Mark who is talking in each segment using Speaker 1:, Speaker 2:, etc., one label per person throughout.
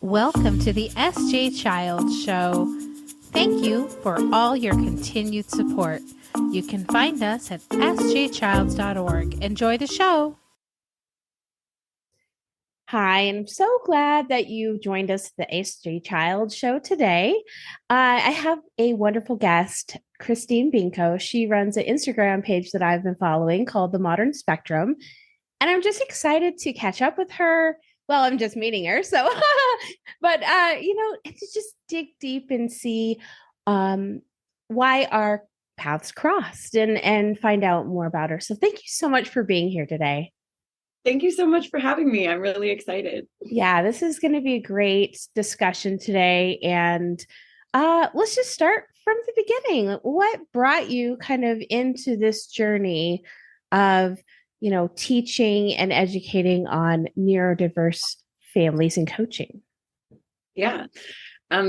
Speaker 1: Welcome to the SJ Child Show. Thank you for all your continued support. You can find us at sjchilds.org. Enjoy the show.
Speaker 2: Hi, and I'm so glad that you joined us at the SJ Child Show today. I have a wonderful guest, Christine Binko. She runs an Instagram page that I've been following called The Modern Spectrum. And I'm just excited to catch up with her. Well, I'm just meeting her. So, but, to just dig deep and see why our paths crossed and find out more about her. So thank you so much for being here today.
Speaker 3: Thank you so much for having me. I'm really excited.
Speaker 2: Yeah, this is going to be a great discussion today. And let's just start from the beginning. What brought you kind of into this journey of, teaching and educating on neurodiverse families and coaching?
Speaker 3: Yeah.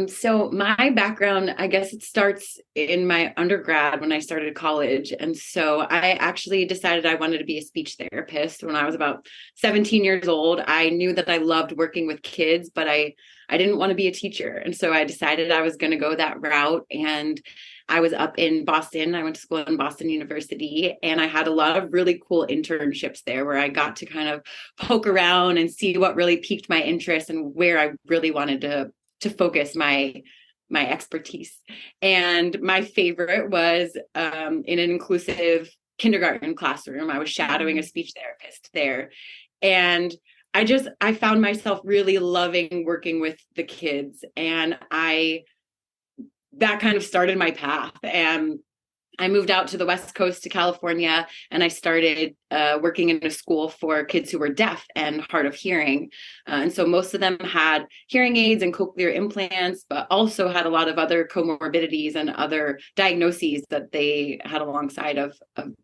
Speaker 3: So my background, I guess it starts in my undergrad when I started college. And so I actually decided I wanted to be a speech therapist when I was about 17 years old. I knew that I loved working with kids, but I didn't want to be a teacher. And so I decided I was going to go that route. And I was up in Boston. I went to school in Boston University, and I had a lot of really cool internships there where I got to kind of poke around and see what really piqued my interest and where I really wanted to focus my expertise. And my favorite was in an inclusive kindergarten classroom. I was shadowing a speech therapist there. And I found myself really loving working with the kids. And that kind of started my path. And I moved out to the West Coast to California, and I started working in a school for kids who were deaf and hard of hearing. And so most of them had hearing aids and cochlear implants, but also had a lot of other comorbidities and other diagnoses that they had alongside of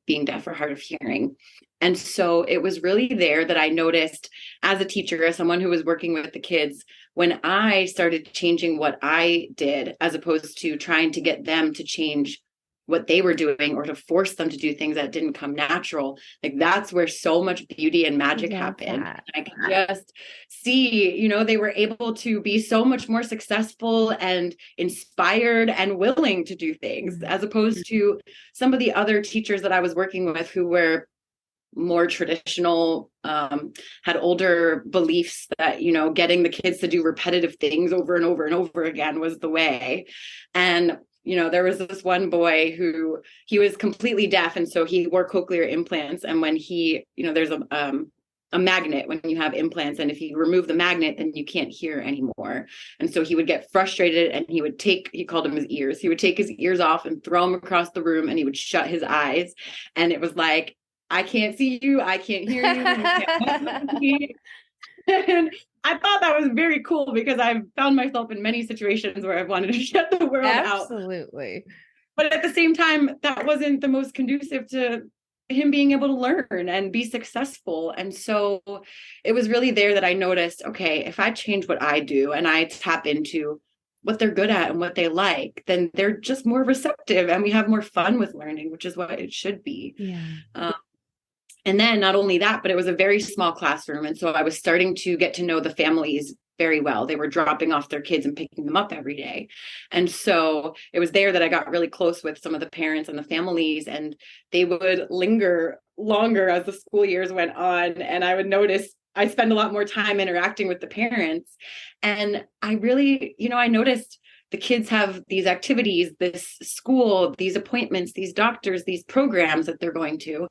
Speaker 3: being deaf or hard of hearing. And so it was really there that I noticed as a teacher, as someone who was working with the kids, when I started changing what I did, as opposed to trying to get them to change what they were doing or to force them to do things that didn't come natural. Like that's where so much beauty and magic happened. I could just see, they were able to be so much more successful and inspired and willing to do things, as opposed to some of the other teachers that I was working with who were more traditional, had older beliefs that, getting the kids to do repetitive things over and over and over again was the way. And there was this one boy who he was completely deaf. And so he wore cochlear implants. And when there's a magnet when you have implants. And if you remove the magnet, then you can't hear anymore. And so he would get frustrated and he called them his ears. He would take his ears off and throw them across the room, and he would shut his eyes. And it was like, I can't see you. I can't hear you. And I thought that was very cool because I've found myself in many situations where I've wanted to shut the world out.
Speaker 2: Absolutely.
Speaker 3: But at the same time, that wasn't the most conducive to him being able to learn and be successful. And so it was really there that I noticed, okay, if I change what I do and I tap into what they're good at and what they like, then they're just more receptive and we have more fun with learning, which is what it should be.
Speaker 2: Yeah.
Speaker 3: And then not only that, but it was a very small classroom. And so I was starting to get to know the families very well. They were dropping off their kids and picking them up every day. And so it was there that I got really close with some of the parents and the families, and they would linger longer as the school years went on. And I would notice I spend a lot more time interacting with the parents. And I really, I noticed the kids have these activities, this school, these appointments, these doctors, these programs that they're going to.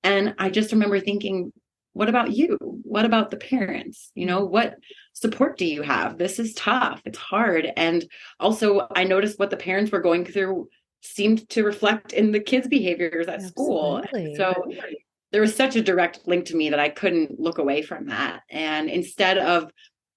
Speaker 3: And I just remember thinking, what about you? What about the parents? What support do you have? This is tough. It's hard. And also I noticed what the parents were going through seemed to reflect in the kids' behaviors at school. So there was such a direct link to me that I couldn't look away from that. And instead of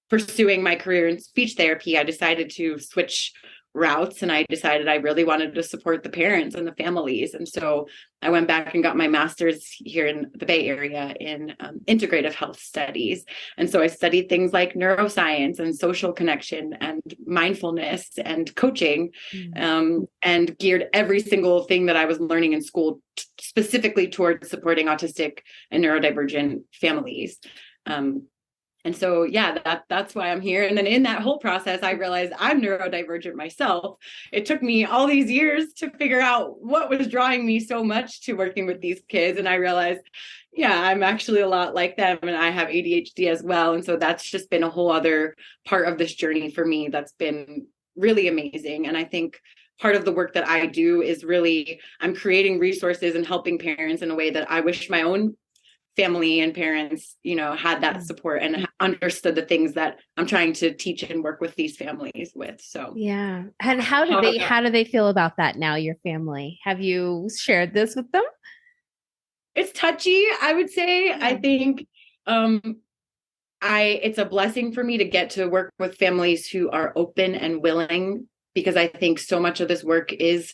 Speaker 3: pursuing my career in speech therapy, I decided to switch routes, and I decided I really wanted to support the parents and the families. And so I went back and got my master's here in the Bay Area in integrative health studies. And so I studied things like neuroscience and social connection and mindfulness and coaching, and geared every single thing that I was learning in school specifically towards supporting autistic and neurodivergent families. And so, yeah, that's why I'm here. And then in that whole process, I realized I'm neurodivergent myself. It took me all these years to figure out what was drawing me so much to working with these kids. And I realized, yeah, I'm actually a lot like them, and I have ADHD as well. And so that's just been a whole other part of this journey for me that's been really amazing. And I think part of the work that I do is really, I'm creating resources and helping parents in a way that I wish my own family and parents, had that support and understood the things that I'm trying to teach and work with these families with. So
Speaker 2: yeah. And how do they feel about that now, your family? Have you shared this with them?
Speaker 3: It's touchy, I would say.
Speaker 2: Yeah.
Speaker 3: I think it's a blessing for me to get to work with families who are open and willing, because I think so much of this work is,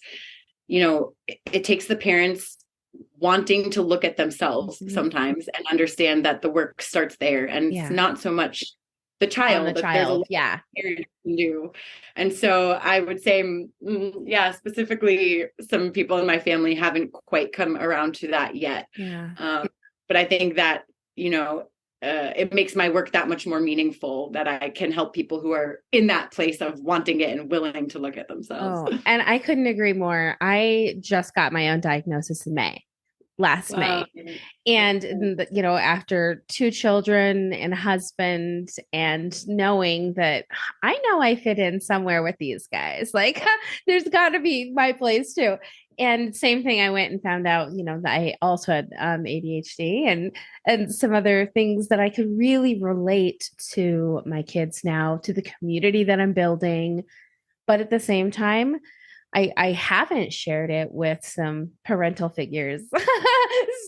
Speaker 3: it takes the parents wanting to look at themselves sometimes and understand that the work starts there, and it's not so much the child,
Speaker 2: that there's a lot
Speaker 3: parents can do. And so I would say, specifically some people in my family haven't quite come around to that yet. But I think that, it makes my work that much more meaningful, that I can help people who are in that place of wanting it and willing to look at themselves.
Speaker 2: Oh, and I couldn't agree more. I just got my own diagnosis in last May. And, after 2 children and a husband, and knowing that I know I fit in somewhere with these guys, like there's got to be my place too. And same thing, I went and found out, that I also had ADHD and some other things that I could really relate to my kids now, to the community that I'm building. But at the same time, I haven't shared it with some parental figures.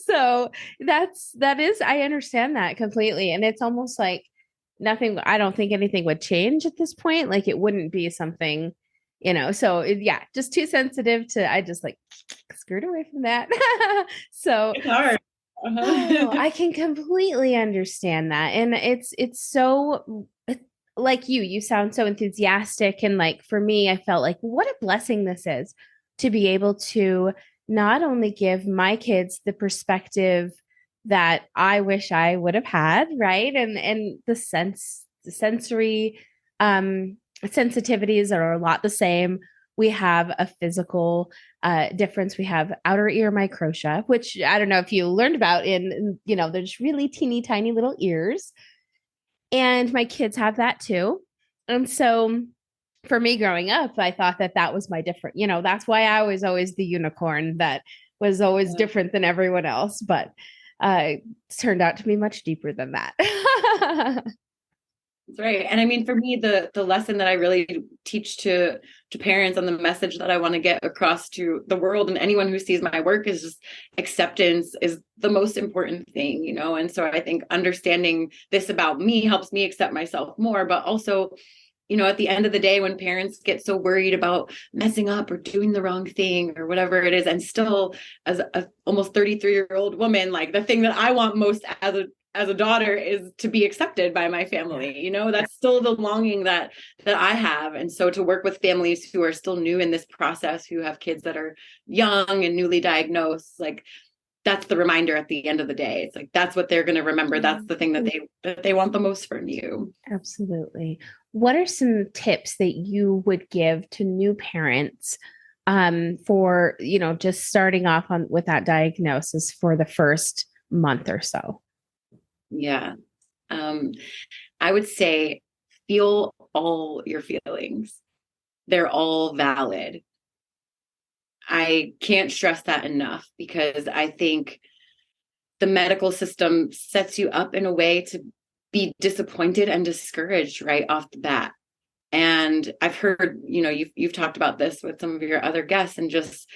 Speaker 2: So I understand that completely. And it's almost like nothing, I don't think anything would change at this point. Like it wouldn't be something, so just too sensitive to, I just like screwed away from that. So
Speaker 3: it's hard.
Speaker 2: I can completely understand that. And it's so, like you sound so enthusiastic. And like, for me, I felt like what a blessing this is to be able to not only give my kids the perspective that I wish I would have had, right? And the sensory sensitivities are a lot the same. We have a physical difference. We have outer ear microtia, which I don't know if you learned about there's really teeny tiny little ears. And my kids have that too. And so for me growing up, I thought that was my different, that's why I was always the unicorn that was always different than everyone else. But it turned out to be much deeper than that.
Speaker 3: That's right. And I mean, for me, the lesson that I really teach to parents, and the message that I want to get across to the world and anyone who sees my work, is just acceptance is the most important thing, And so I think understanding this about me helps me accept myself more, but also, at the end of the day, when parents get so worried about messing up or doing the wrong thing or whatever it is, and still as a almost 33-year-old woman, like the thing that I want most as a daughter is to be accepted by my family. That's still the longing that I have. And so to work with families who are still new in this process, who have kids that are young and newly diagnosed, like that's the reminder at the end of the day. It's like, that's what they're going to remember. That's the thing that they want the most from you.
Speaker 2: Absolutely. What are some tips that you would give to new parents for, just starting off with that diagnosis for the first month or so?
Speaker 3: Yeah. I would say feel all your feelings. They're all valid. I can't stress that enough, because I think the medical system sets you up in a way to be disappointed and discouraged right off the bat. And I've heard, you've talked about this with some of your other guests, and just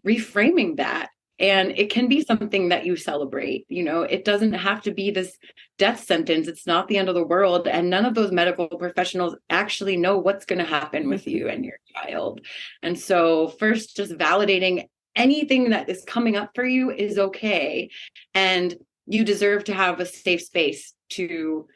Speaker 3: reframing that. And it can be something that you celebrate. It doesn't have to be this death sentence. It's not the end of the world. And none of those medical professionals actually know what's going to happen with you and your child. And so first, just validating anything that is coming up for you is okay. And you deserve to have a safe space to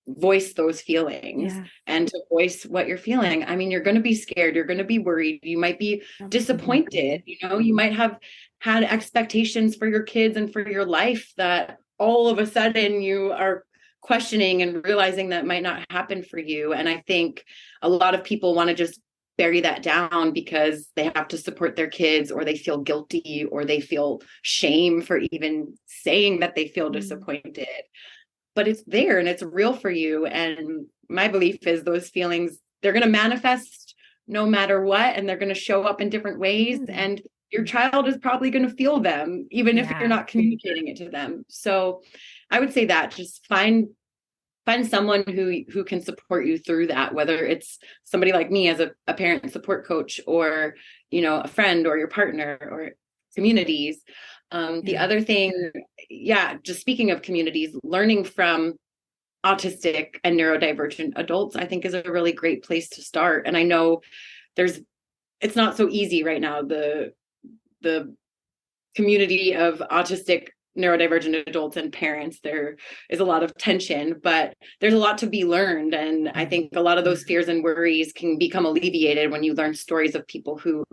Speaker 3: voice those feelings and to voice what you're feeling. I mean, you're going to be scared. You're going to be worried. You might be disappointed. You might have had expectations for your kids and for your life that all of a sudden you are questioning and realizing that might not happen for you. And I think a lot of people want to just bury that down because they have to support their kids, or they feel guilty, or they feel shame for even saying that they feel disappointed. But it's there and it's real for you. And my belief is those feelings, they're going to manifest no matter what, and they're going to show up in different ways. And your child is probably going to feel them, even if you're not communicating it to them. So I would say that just find someone who can support you through that, whether it's somebody like me as a parent support coach, or, you know, a friend, or your partner, or communities. The other thing, just speaking of communities, learning from autistic and neurodivergent adults, I think, is a really great place to start. And I know it's not so easy right now. The community of autistic, neurodivergent adults and parents, there is a lot of tension, but there's a lot to be learned. And I think a lot of those fears and worries can become alleviated when you learn stories of people who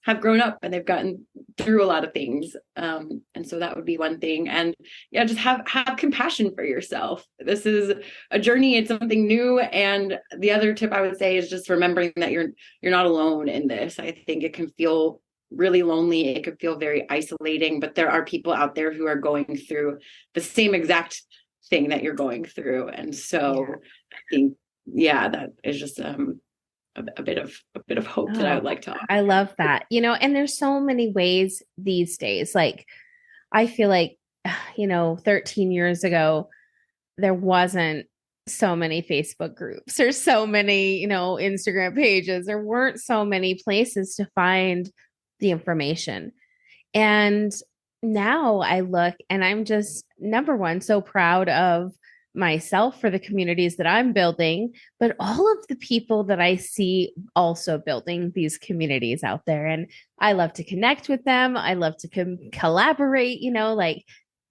Speaker 3: have grown up and they've gotten through a lot of things. And so that would be one thing. And just have compassion for yourself. This is a journey. It's something new. And the other tip I would say is just remembering that you're not alone in this. I think it can feel really lonely. It could feel very isolating, but there are people out there who are going through the same exact thing that you're going through. And so I think, that is just a bit of hope that I would like to offer.
Speaker 2: I love that. You know, and there's so many ways these days. Like, I feel like, 13 years ago, there wasn't so many Facebook groups or so many, Instagram pages. There weren't so many places to find the information. And now I look and I'm just, number one, so proud of myself for the communities that I'm building, but all of the people that I see also building these communities out there. And I love to connect with them. I love to collaborate,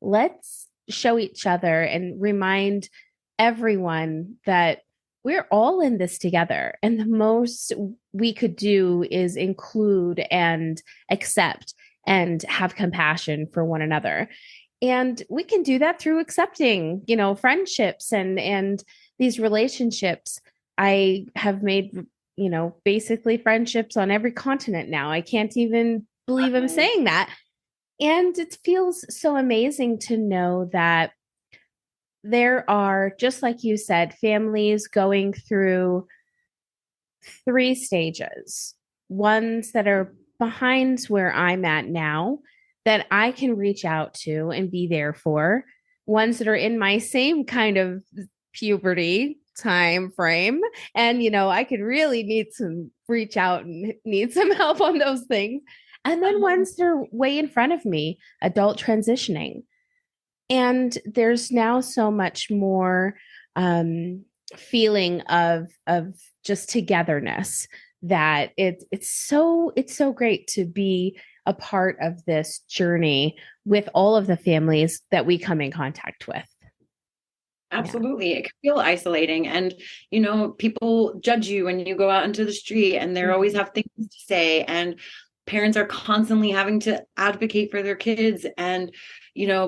Speaker 2: let's show each other and remind everyone that we're all in this together. And the most we could do is include and accept and have compassion for one another. And we can do that through accepting, friendships and these relationships. I have made, basically friendships on every continent now. I can't even believe I'm saying that. And it feels so amazing to know that there are, just like you said, families going through 3 stages, ones that are behind where I'm at now that I can reach out to and be there for, ones that are in my same kind of puberty time frame. And, I could really reach out and need some help on those things. And then ones that are way in front of me, adult transitioning. And there's now so much more feeling of just togetherness that it's so great to be a part of this journey with all of the families that we come in contact with.
Speaker 3: Absolutely. It can feel isolating. And, people judge you when you go out into the street, and they always have things to say. And parents are constantly having to advocate for their kids and,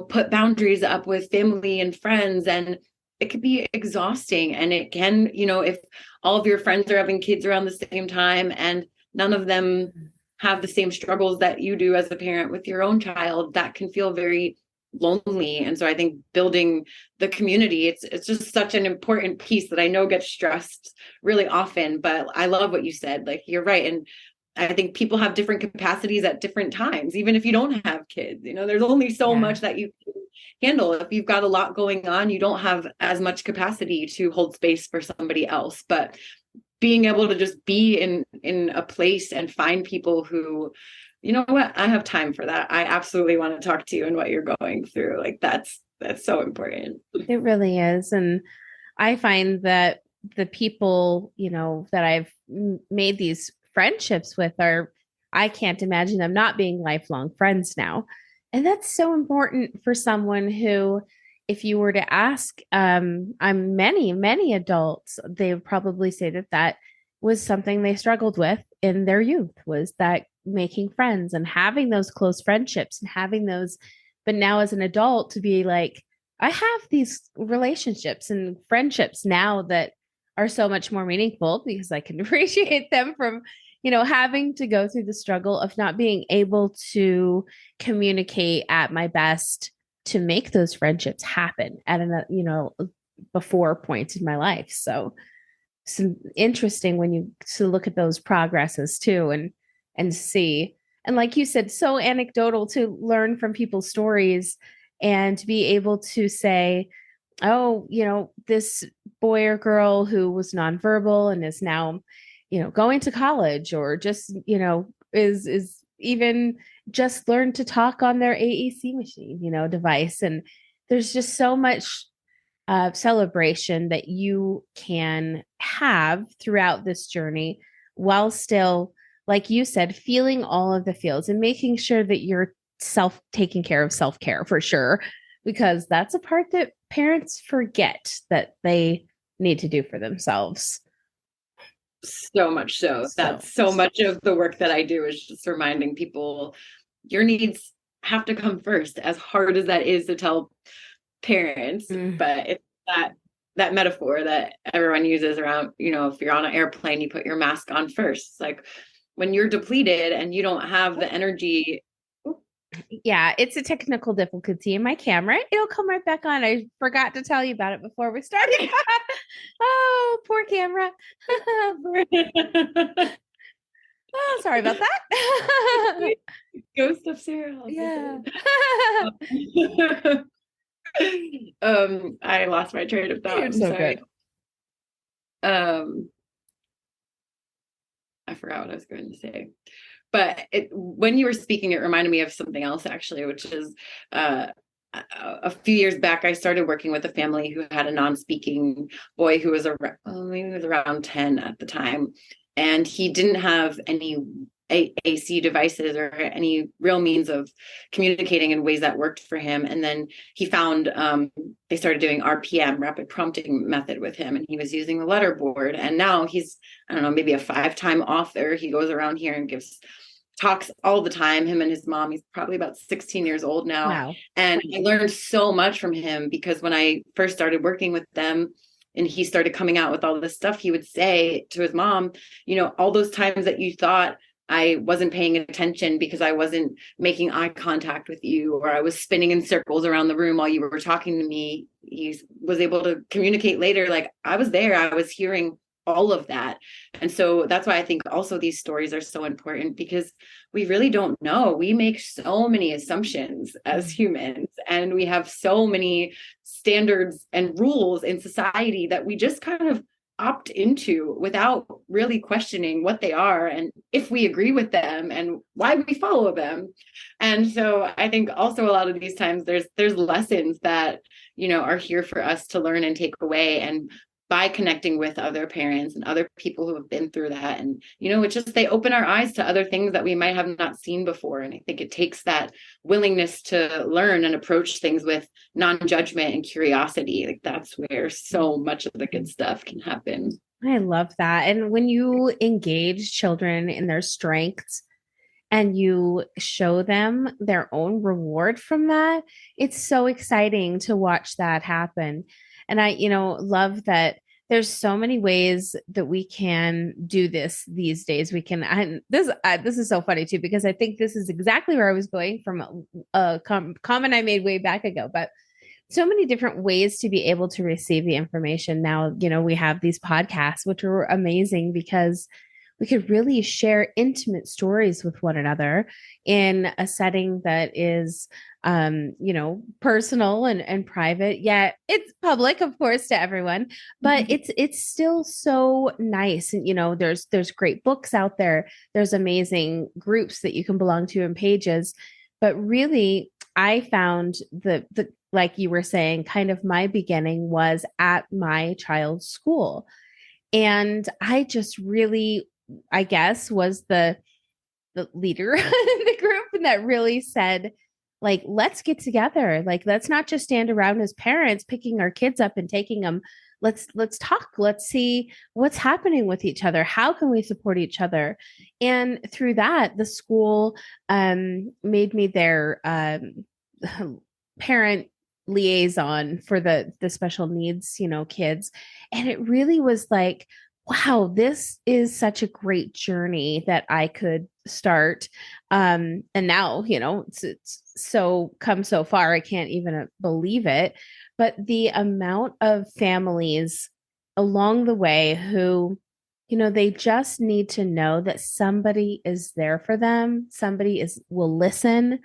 Speaker 3: put boundaries up with family and friends. And it could be exhausting. And it can, if all of your friends are having kids around the same time and none of them have the same struggles that you do as a parent with your own child, that can feel very lonely. And so I think building the community, it's just such an important piece that I know gets stressed really often, but I love what you said. Like, you're right. And I think people have different capacities at different times, even if you don't have kids. There's only so much that you can handle. If you've got a lot going on, you don't have as much capacity to hold space for somebody else. But being able to just be in a place and find people who, you know what, I have time for that. I absolutely want to talk to you and what you're going through. Like, that's so important.
Speaker 2: It really is. And I find that the people, that I've made these friendships with I can't imagine them not being lifelong friends now. And that's so important for someone who, if you were to ask, many adults, they would probably say that was something they struggled with in their youth, was that making friends and having those close friendships and having those. But now as an adult, to be like, I have these relationships and friendships now that are so much more meaningful because I can appreciate them from, having to go through the struggle of not being able to communicate at my best to make those friendships happen at before points in my life. So interesting when you to look at those progresses too and see. And like you said, so anecdotal to learn from people's stories and to be able to say, oh, this boy or girl who was nonverbal and is now, going to college or just, is even just learned to talk on their AAC machine, device. And there's just so much celebration that you can have throughout this journey while still, like you said, feeling all of the feels and making sure that you're taking care of self-care for sure, because that's a part that parents forget that they need to do for themselves.
Speaker 3: So much so. That's so much of the work that I do is just reminding people your needs have to come first, as hard as that is to tell parents. But it's that metaphor that everyone uses around, if you're on an airplane, you put your mask on first. It's like when you're depleted and you don't have the energy.
Speaker 2: Yeah, it's a technical difficulty in my camera. It'll come right back on. I forgot to tell you about it before we started. Oh, poor camera. Oh, sorry about that.
Speaker 3: Ghost of Sarah.
Speaker 2: Yeah.
Speaker 3: I lost my train of thought. I'm so sorry. Good. I forgot what I was going to say. But when you were speaking, it reminded me of something else, actually, which is a few years back, I started working with a family who had a non-speaking boy who was around 10 at the time. And he didn't have any AC devices or any real means of communicating in ways that worked for him. And then he found they started doing RPM, rapid prompting method, with him, and he was using the letterboard. And now he's, I don't know, maybe a 5-time author. He goes around here and gives talks all the time, him and his mom. He's probably about 16 years old now. Wow. And I learned so much from him, because when I first started working with them and he started coming out with all this stuff, he would say to his mom, all those times that you thought I wasn't paying attention because I wasn't making eye contact with you, or I was spinning in circles around the room while you were talking to me, he was able to communicate later, like, I was there, I was hearing all of that. And so that's why I think also these stories are so important, because we really don't know. We make so many assumptions as humans, and we have so many standards and rules in society that we just kind of opt into without really questioning what they are and if we agree with them and why we follow them. And so I think also a lot of these times there's lessons that, are here for us to learn and take away. And by connecting with other parents and other people who have been through that. And, it's just, they open our eyes to other things that we might have not seen before. And I think it takes that willingness to learn and approach things with non-judgment and curiosity. Like, that's where so much of the good stuff can happen.
Speaker 2: I love that. And when you engage children in their strengths and you show them their own reward from that, it's so exciting to watch that happen. And I, love that there's so many ways that we can do this these days. We can, and this is so funny too, because I think this is exactly where I was going from a comment I made way back ago, but so many different ways to be able to receive the information. Now, we have these podcasts, which are amazing because we could really share intimate stories with one another in a setting that is, personal and private. Yet it's public, of course, to everyone, but it's still so nice. And, there's great books out there. There's amazing groups that you can belong to and pages. But really, I found the like you were saying, kind of my beginning was at my child's school. And I just really, I guess, was the leader in the group, and that really said, like, let's get together. Like, let's not just stand around as parents picking our kids up and taking them. Let's talk. Let's see what's happening with each other. How can we support each other? And through that, the school made me their parent liaison for the special needs, kids. And it really was like, wow, this is such a great journey that I could start. And now, it's so come so far, I can't even believe it. But the amount of families along the way who, they just need to know that somebody is there for them, somebody will listen,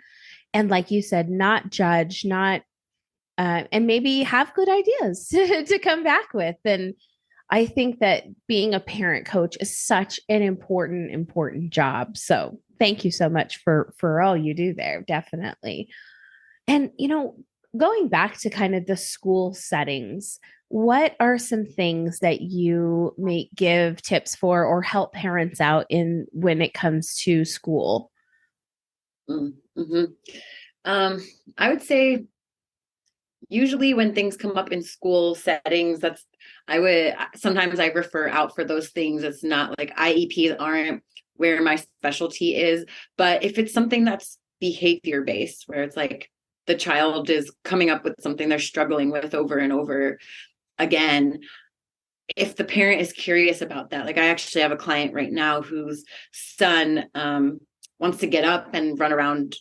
Speaker 2: and like you said, not judge, not and maybe have good ideas to come back with. And I think that being a parent coach is such an important job. So thank you so much for all you do there. Definitely. And going back to kind of the school settings, what are some things that you may give tips for or help parents out in when it comes to school?
Speaker 3: Mm-hmm. I would say usually when things come up in school settings, sometimes I refer out for those things. It's not like IEPs aren't where my specialty is, but if it's something that's behavior based, where it's like the child is coming up with something they're struggling with over and over again, if the parent is curious about that, like I actually have a client right now whose son wants to get up and run around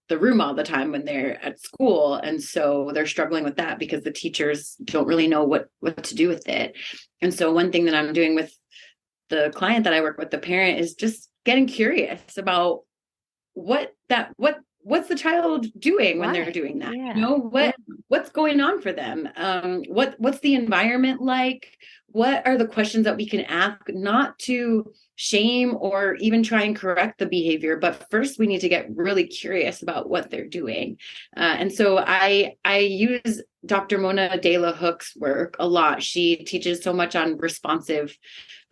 Speaker 3: the room all the time when they're at school. And so they're struggling with that because the teachers don't really know what to do with it. And so one thing that I'm doing with the client that I work with, the parent, is just getting curious about what's the child doing when they're doing that?
Speaker 2: Yeah.
Speaker 3: What's going on for them? What's the environment like? What are the questions that we can ask, not to shame or even try and correct the behavior, but first we need to get really curious about what they're doing. And so I use Dr. Mona De La Hook's work a lot. She teaches so much on responsive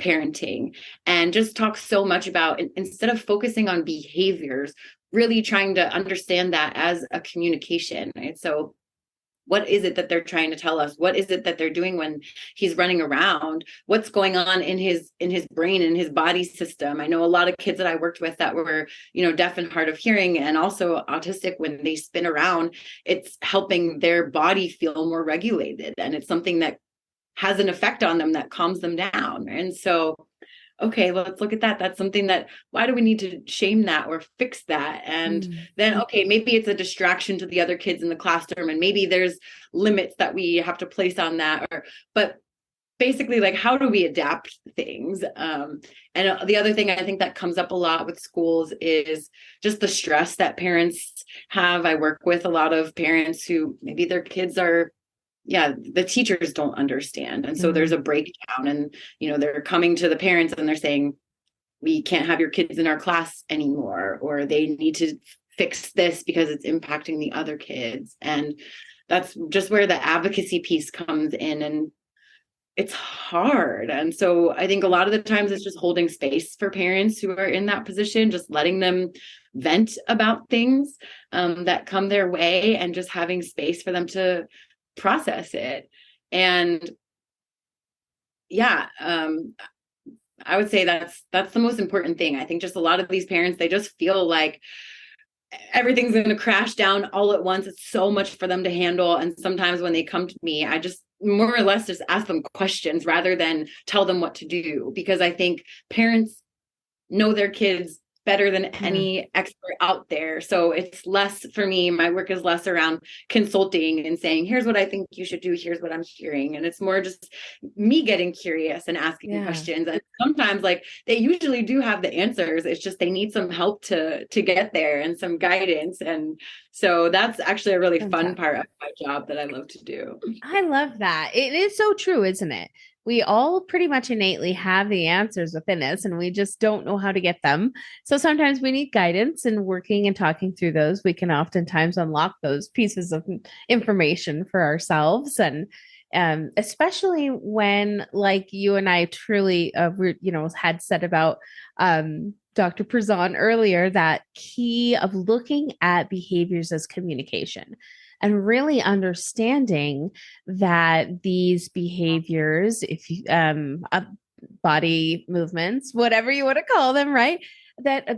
Speaker 3: parenting and just talks so much about, instead of focusing on behaviors, really trying to understand that as a communication, right? So what is it that they're trying to tell us? What is it that they're doing when he's running around? What's going on in his brain and his body system? I know a lot of kids that I worked with that were, deaf and hard of hearing and also autistic. When they spin around, it's helping their body feel more regulated. And it's something that has an effect on them that calms them down. And so, okay, let's look at that. That's something that, why do we need to shame that or fix that? And then, okay, maybe it's a distraction to the other kids in the classroom, and maybe there's limits that we have to place on that. But basically, like, how do we adapt things? And the other thing I think that comes up a lot with schools is just the stress that parents have. I work with a lot of parents who maybe their kids are, the teachers don't understand. And so there's a breakdown, and, they're coming to the parents and they're saying, we can't have your kids in our class anymore, or they need to fix this because it's impacting the other kids. And that's just where the advocacy piece comes in. And it's hard. And so I think a lot of the times it's just holding space for parents who are in that position, just letting them vent about things that come their way, and just having space for them to process it. And I would say that's the most important thing. I think just a lot of these parents, they just feel like everything's going to crash down all at once. It's so much for them to handle. And sometimes when they come to me, I just more or less just ask them questions rather than tell them what to do, because I think parents know their kids better than any expert out there. So it's less, for me, my work is less around consulting and saying, here's what I think you should do, here's what I'm hearing. And it's more just me getting curious and asking questions. And sometimes, like, they usually do have the answers. It's just they need some help to get there and some guidance. And so that's actually a really fun part of my job that I love to do.
Speaker 2: I love that. It is so true, isn't it? We all pretty much innately have the answers within us, and we just don't know how to get them. So sometimes we need guidance, and working and talking through those, we can oftentimes unlock those pieces of information for ourselves. And especially when, like you and I truly, had said about Dr. Prezan earlier, that key of looking at behaviors as communication. And really understanding that these behaviors, if you, body movements, whatever you want to call them, right, that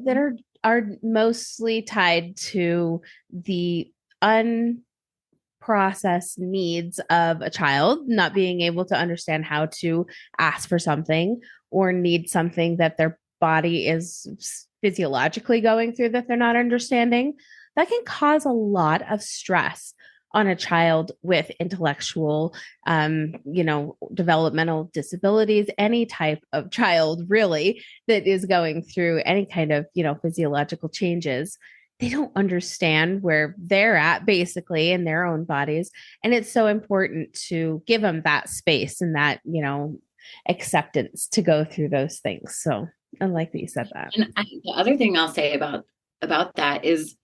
Speaker 2: are mostly tied to the process needs of a child, not being able to understand how to ask for something or need something that their body is physiologically going through that they're not understanding, that can cause a lot of stress on a child with intellectual, developmental disabilities, any type of child really that is going through any kind of, physiological changes. They don't understand where they're at basically in their own bodies. And it's so important to give them that space and that, acceptance to go through those things. So I like that you said that.
Speaker 3: And the other thing I'll say about that is,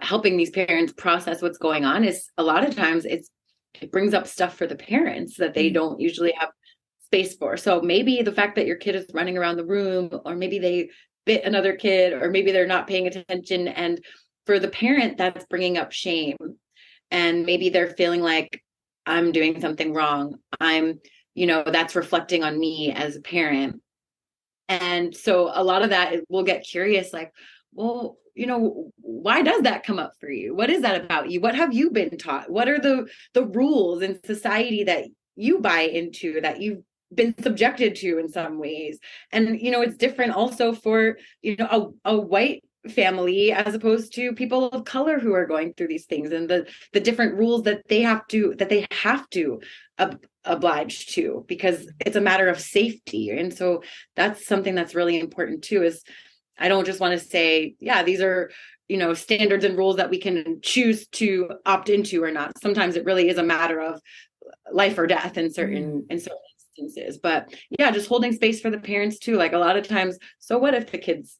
Speaker 3: helping these parents process what's going on is a lot of times it brings up stuff for the parents that they don't usually have space for. So maybe the fact that your kid is running around the room, or maybe they bit another kid, or maybe they're not paying attention. And for the parent, that's bringing up shame. And maybe they're feeling like, I'm doing something wrong. That's reflecting on me as a parent. And so a lot of that we'll get curious, like, well, why does that come up for you? What is that about you? What have you been taught? What are the rules in society that you buy into, that you've been subjected to in some ways? And, it's different also for, a white family as opposed to people of color who are going through these things, and the different rules that they have to oblige to, because it's a matter of safety. And so that's something that's really important too, is I don't just want to say, yeah, these are, standards and rules that we can choose to opt into or not. Sometimes it really is a matter of life or death in certain instances. But yeah, just holding space for the parents too. Like a lot of times, so what if the kid's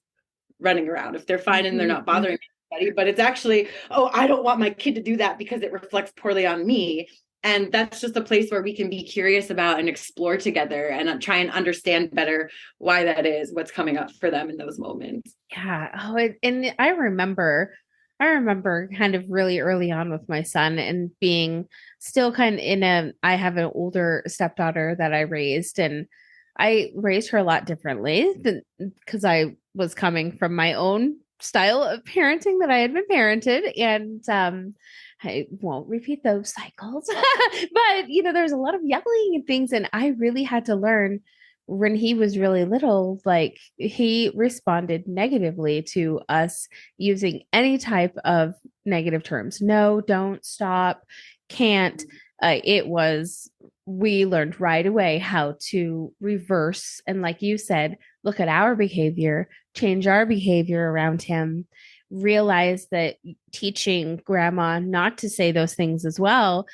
Speaker 3: running around, if they're fine and they're not bothering anybody, but it's actually, oh, I don't want my kid to do that because it reflects poorly on me. And that's just a place where we can be curious about and explore together and try and understand better why that is, what's coming up for them in those moments.
Speaker 2: Yeah. Oh, and I remember kind of really early on with my son and being still kind of I have an older stepdaughter that I raised, and I raised her a lot differently because I was coming from my own style of parenting that I had been parented. And, I won't repeat those cycles, but there's a lot of yelling and things. And I really had to learn when he was really little, like he responded negatively to us using any type of negative terms. No, don't, stop, can't. We learned right away how to reverse. And like you said, look at our behavior, change our behavior around him, realize that teaching grandma not to say those things as well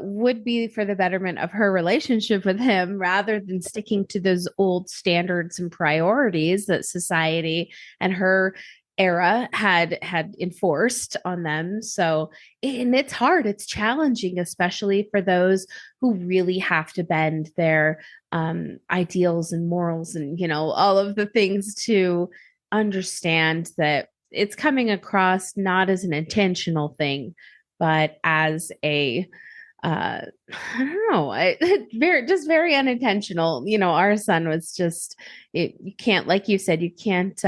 Speaker 2: would be for the betterment of her relationship with him, rather than sticking to those old standards and priorities that society and her era had enforced on them. So, and it's hard, it's challenging, especially for those who really have to bend their ideals and morals and all of the things to understand that it's coming across not as an intentional thing, but as a I don't know, very unintentional. Our son was just, you can't, like you said, you can't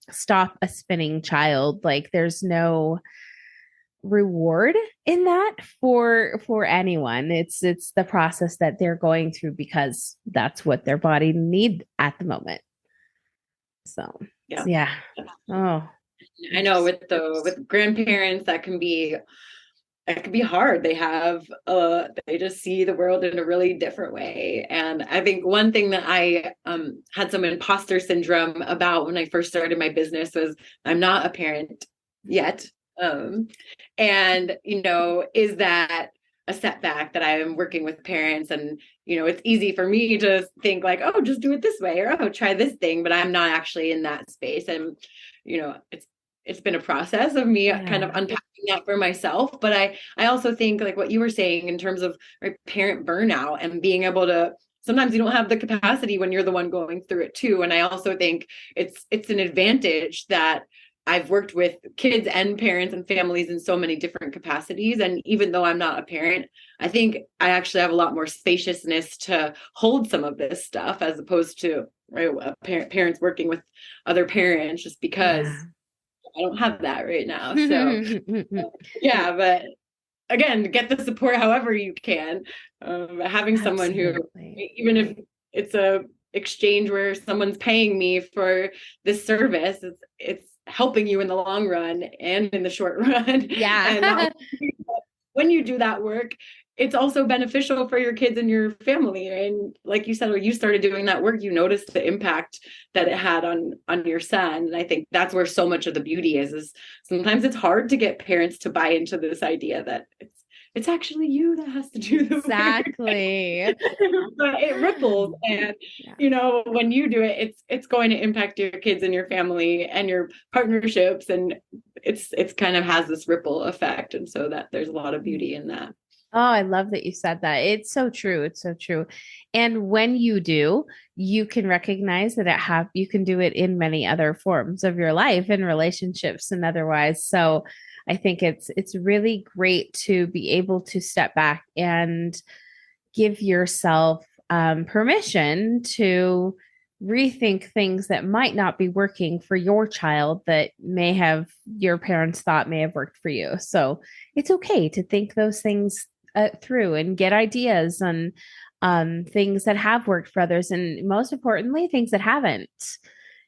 Speaker 2: stop a spinning child. Like there's no reward in that for anyone. It's the process that they're going through because that's what their body need at the moment. So yeah. Oh,
Speaker 3: I know with grandparents that can be hard. They just see the world in a really different way. And I think one thing that I had some imposter syndrome about when I first started my business was I'm not a parent yet. And is that a setback that I am working with parents? And it's easy for me to think like, oh, just do it this way, or oh, try this thing, but I'm not actually in that space. And it's been a process of me kind of unpacking that for myself. But I also think like what you were saying in terms of parent burnout and being able to, sometimes you don't have the capacity when you're the one going through it too. And I also think it's an advantage that I've worked with kids and parents and families in so many different capacities. And even though I'm not a parent, I think I actually have a lot more spaciousness to hold some of this stuff as opposed to parents working with other parents, just because I don't have that right now. So yeah, but again, get the support however you can. Having someone who, even if it's a exchange where someone's paying me for this service, it's helping you in the long run and in the short run.
Speaker 2: Yeah.
Speaker 3: And when you do that work, it's also beneficial for your kids and your family. And like you said, when you started doing that work, you noticed the impact that it had on your son. And I think that's where so much of the beauty is sometimes it's hard to get parents to buy into this idea that it's actually you that has to do the
Speaker 2: exactly
Speaker 3: work. But it ripples, and you know, when you do it, it's going to impact your kids and your family and your partnerships, and it's kind of has this ripple effect. And so that there's a lot of beauty in that.
Speaker 2: Oh, I love that you said that. It's so true. It's so true. And when you do, you can recognize that you can do it in many other forms of your life and relationships and otherwise. So I think it's really great to be able to step back and give yourself permission to rethink things that might not be working for your child that your parents thought may have worked for you. So it's okay to think those things through and get ideas on things that have worked for others, and most importantly, things that haven't.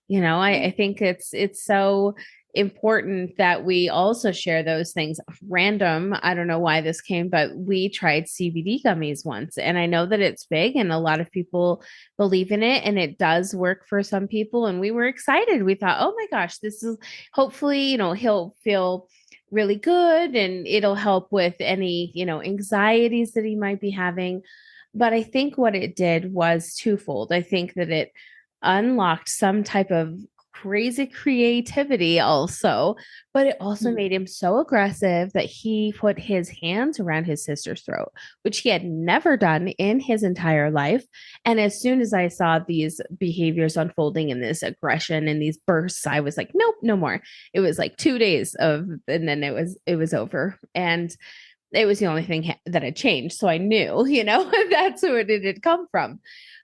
Speaker 2: I think it's so important that we also share those things. Random, I don't know why this came, but we tried CBD gummies once, and I know that it's big and a lot of people believe in it, and it does work for some people, and we were excited. We thought, oh my gosh, this is hopefully, he'll feel really good and it'll help with any, anxieties that he might be having. But I think what it did was twofold. I think that it unlocked some type of crazy creativity also, but it also made him so aggressive that he put his hands around his sister's throat, which he had never done in his entire life. And as soon as I saw these behaviors unfolding in this aggression and these bursts, I was like, nope, no more. It was like 2 days and then it was over. And it was the only thing that had changed. So I knew, that's where it had come from.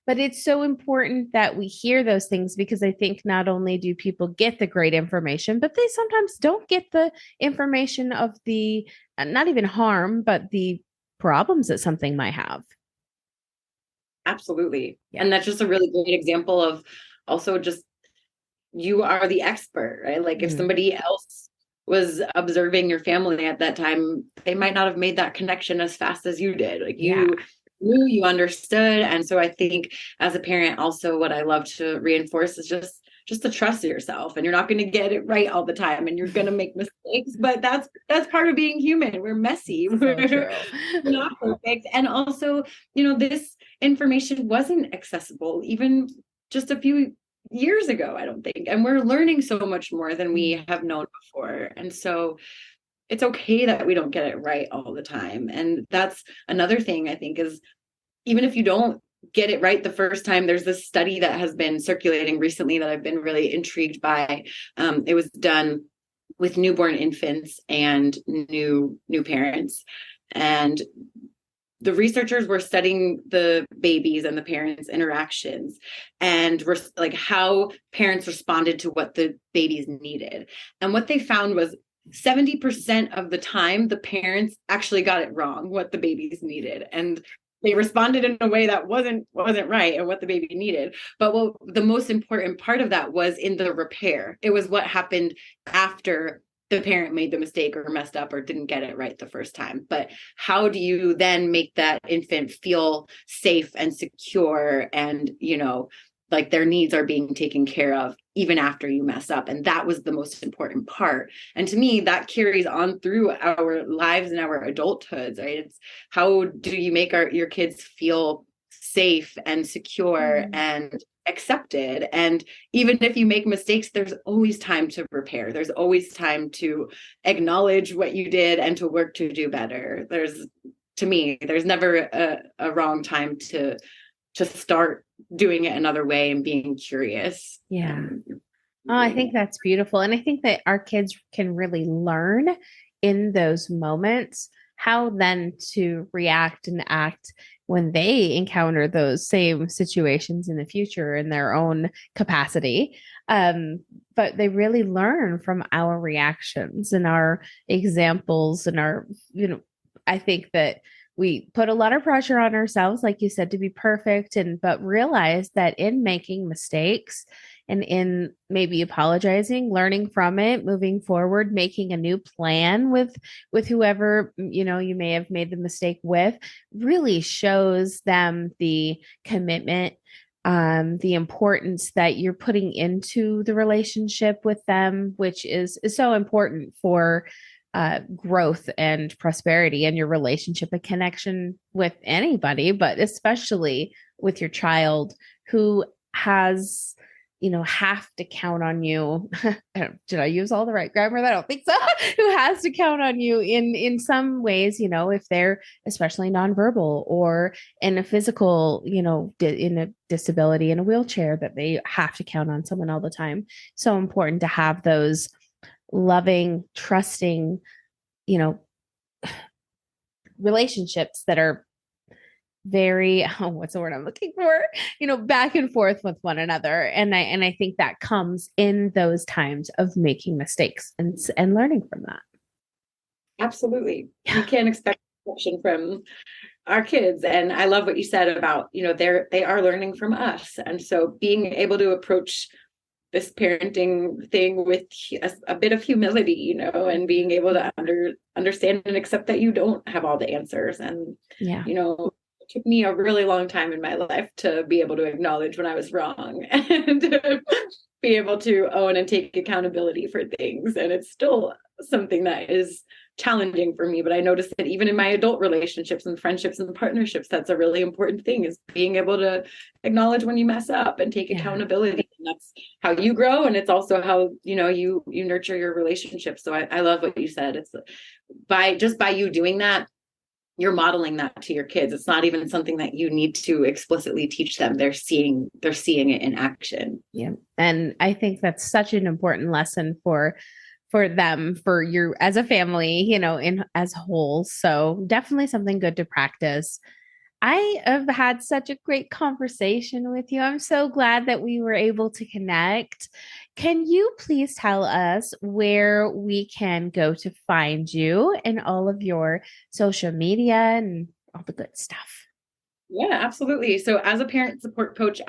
Speaker 2: But it's so important that we hear those things, because I think not only do people get the great information, but they sometimes don't get the information of the, not even harm, but the problems that something might have.
Speaker 3: Absolutely. Yeah. And that's just a really great example of also just, you are the expert, right? Like if somebody else was observing your family at that time, they might not have made that connection as fast as you did. Like you knew, you understood. And so I think as a parent, also what I love to reinforce is just to trust yourself, and you're not going to get it right all the time, and you're going to make mistakes, but that's part of being human. We're messy. We're not perfect. And also, this information wasn't accessible even just a few years ago, I don't think. And we're learning so much more than we have known before. And so it's okay that we don't get it right all the time. And that's another thing I think is, even if you don't get it right the first time, there's this study that has been circulating recently that I've been really intrigued by. It was done with newborn infants and new parents. And the researchers were studying the babies and the parents' interactions, and were like how parents responded to what the babies needed. And what they found was 70% of the time, the parents actually got it wrong, what the babies needed. And they responded in a way that wasn't right and what the baby needed. But the most important part of that was in the repair. It was what happened after the parent made the mistake or messed up or didn't get it right the first time. But how do you then make that infant feel safe and secure, and, like their needs are being taken care of even after you mess up? And that was the most important part. And to me, that carries on through our lives and our adulthoods, right? It's how do you make your kids feel safe and secure and accepted? And even if you make mistakes, there's always time to repair. There's always time to acknowledge what you did and to work to do better. To me, there's never a wrong time to start doing it another way and being curious.
Speaker 2: Yeah. I think that's beautiful. And I think that our kids can really learn in those moments how then to react and act when they encounter those same situations in the future in their own capacity. But they really learn from our reactions and our examples and our, I think that we put a lot of pressure on ourselves, like you said, to be perfect, but realize that in making mistakes and in maybe apologizing, learning from it, moving forward, making a new plan with whoever, you may have made the mistake with, really shows them the commitment, the importance that you're putting into the relationship with them, which is so important for growth and prosperity in your relationship, a connection with anybody, but especially with your child who has, have to count on you. Did I use all the right grammar? I don't think so. Who has to count on you in some ways, if they're especially nonverbal or in a physical, in a disability, in a wheelchair, that they have to count on someone all the time. So important to have those loving, trusting, relationships that are very, what's the word I'm looking for? Back and forth with one another. And I think that comes in those times of making mistakes and learning from that.
Speaker 3: Absolutely. You can't expect perfection from our kids. And I love what you said about, they are learning from us. And so being able to approach this parenting thing with a bit of humility, and being able to understand and accept that you don't have all the answers. And, it took me a really long time in my life to be able to acknowledge when I was wrong and to be able to own and take accountability for things. And it's still something that is challenging for me, but I noticed that even in my adult relationships and friendships and partnerships, that's a really important thing, is being able to acknowledge when you mess up and take accountability. And that's how you grow. And it's also how, you nurture your relationships. So I love what you said. It's by you doing that, you're modeling that to your kids. It's not even something that you need to explicitly teach them. They're seeing it in action.
Speaker 2: Yeah. And I think that's such an important lesson for them, for you as a family, as a whole. So definitely something good to practice. I have had such a great conversation with you. I'm so glad that we were able to connect. Can you please tell us where we can go to find you and all of your social media and all the good stuff?
Speaker 3: Yeah, absolutely. So as a parent support coach,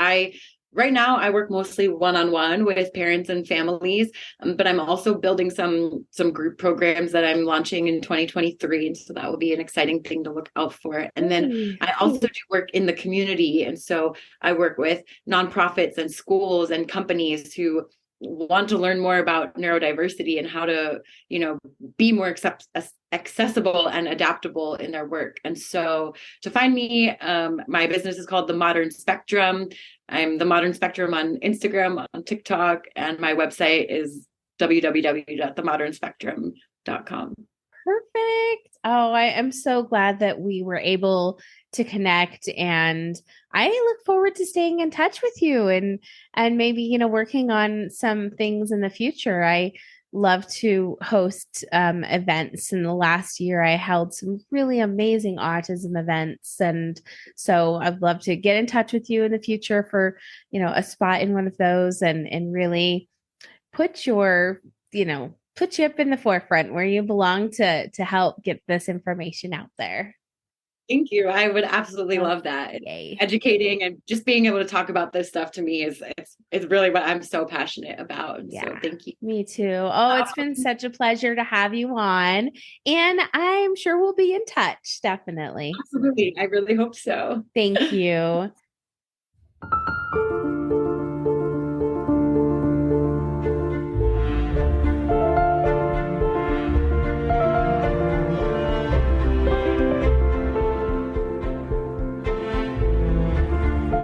Speaker 3: right now I work mostly one-on-one with parents and families, but I'm also building some group programs that I'm launching in 2023. And so that will be an exciting thing to look out for. And then I also do work in the community. And so I work with nonprofits and schools and companies who want to learn more about neurodiversity and how to, be more accessible and adaptable in their work. And so to find me, my business is called The Modern Spectrum. I'm The Modern Spectrum on Instagram, on TikTok, and my website is www.themodernspectrum.com.
Speaker 2: Perfect. Oh, I am so glad that we were able to connect, and I look forward to staying in touch with you and maybe, working on some things in the future. I love to host events. In the last year, I held some really amazing autism events. And so I'd love to get in touch with you in the future for, a spot in one of those and really put put you up in the forefront where you belong to help get this information out there.
Speaker 3: Thank you. I would absolutely love that.
Speaker 2: Yay.
Speaker 3: Educating and just being able to talk about this stuff to me is really what I'm so passionate about.
Speaker 2: Yeah,
Speaker 3: so thank you.
Speaker 2: Me too. Oh, it's been such a pleasure to have you on. And I'm sure we'll be in touch. Definitely.
Speaker 3: Absolutely. I really hope so.
Speaker 2: Thank you.